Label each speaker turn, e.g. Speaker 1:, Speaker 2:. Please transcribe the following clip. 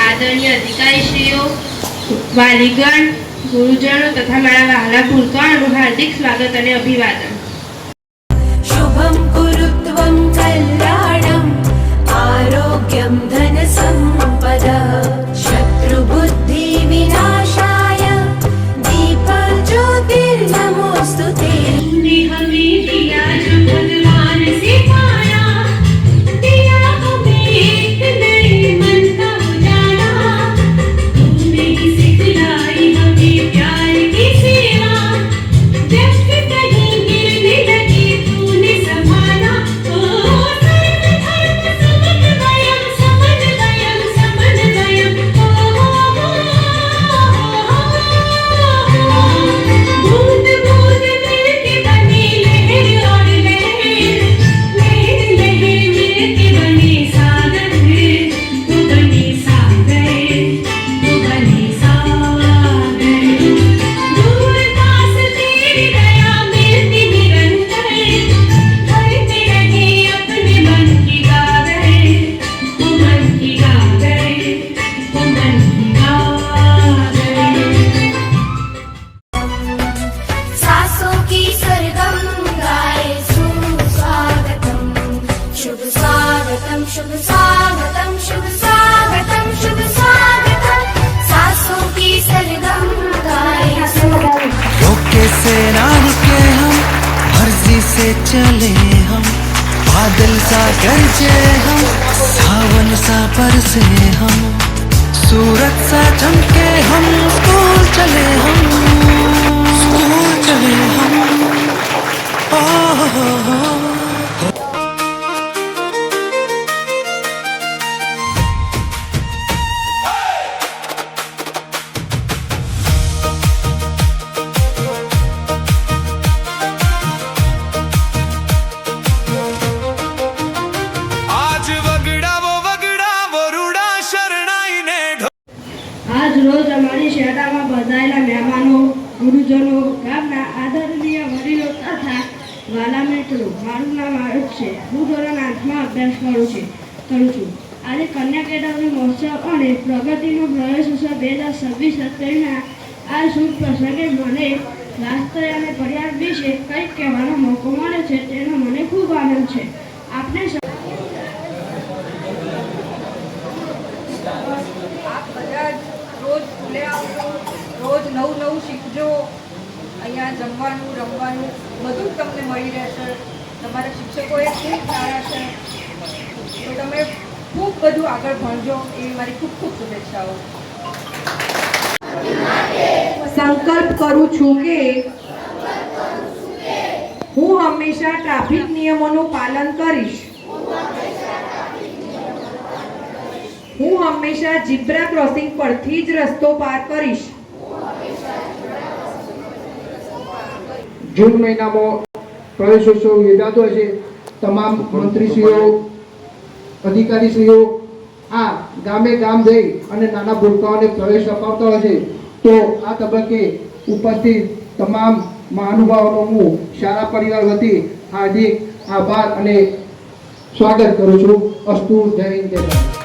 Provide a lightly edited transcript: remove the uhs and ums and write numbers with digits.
Speaker 1: आदरणीय अधिकारीश्रीओ, वालीगण, गुरुजनों तथा मारा वहाला भूलकाओनुं हार्दिक स्वागत अने अभिवादन।
Speaker 2: शुभं कुरुत्वं कल्याणं आरोग्यं धन संपदः शत्रुबुद्धि विनाशाय दीपज्योतिर्नमोस्तुते। हमें दिया जो भगवान से पाया, दिया हमें एक नए मन का उजाला। तूने ही सिखलाई हमें प्यार की सेवा, जब कहीं गिरने लगी तूने संभाला। ओ सर्वधर्म समन्वयम् समन्वयम् समन्वयम्, बूंद बूंद मिलके बनी लहर और लहर, लहर लहर मिलके बनी सागर, वो बनी सागर, वो बनी सागर। दूर पास तेरी दया मिलती निरंतर, भरते रहे अपने मन की गागर, वो मन की गागर, वो मन की गागर। सासों की सरगम गाए सुस्वागतम, शुभ स्वागतम, शुभ स्वागतम, शुभ स्वागतम, शुभ स्वागतम। सासों की सरगम गाए
Speaker 3: रोके से ना रुके हम, मर्जी से चले हम, बादल सा गरजे हम, सावन सा बरसे हम, सूरज सा चमके हम, स्कूल चले हम, स्कूल चले हम। ओ हो हो।
Speaker 1: आज रोज अमारी शाळामां पधारेला મહેમાનો, ગુરુજનો, ગામના આદરણીય વડીલો તથા વાલા મિત્રો, મારું નામ આયુષ છે। હું ધોરણ 8માં અભ્યાસ કરું છું। આજે કન્યા કેળવણી મહોત્સવ અને પ્રગતિનો પ્રવેશોત્સવ 2026-27ના આ શુભ પ્રસંગે મને રાષ્ટ્ર અને પર્યાવરણ વિશે કંઈક કહેવાનો મોકો મળે છે, તેનો મને ખૂબ આનંદ છે। આપને
Speaker 4: आप બધા રોજ સ્કૂલે આવજો, રોજ નવું નવું શીખજો। અહીંયા જમવાનું રમવાનું બધું જ તમને મળી રહેશે। તમારા શિક્ષકો એ ખૂબ સારા છે, તો તમે ખૂબ બધું આગળ ભણજો, એવી મારી ખૂબ ખૂબ શુભેચ્છાઓ। સંકલ્પ કરું છું કે હું હંમેશા ટ્રાફિક નિયમોનું પાલન કરીશ। હું હંમેશા ઝીબ્રા ક્રોસિંગ પરથી જ રસ્તો પાર કરીશ।
Speaker 5: જૂન મહિનામાં પ્રવેશોત્સવ યોજાતો હોય છે। તમામ મંત્રીશ્રીઓ, અધિકારીશ્રીઓ આ ગામે ગામ જઈ અને નાના ભૂલકાઓને પ્રવેશ અપાવતા હોય છે। તો આ તબક્કે ઉપસ્થિત તમામ મહાનુભાવોનો હું શાળા પરિવાર વતી હાર્દિક આભાર અને સ્વાગત કરું છું। અસ્તુ, જય હિન્દ, જય ભારત।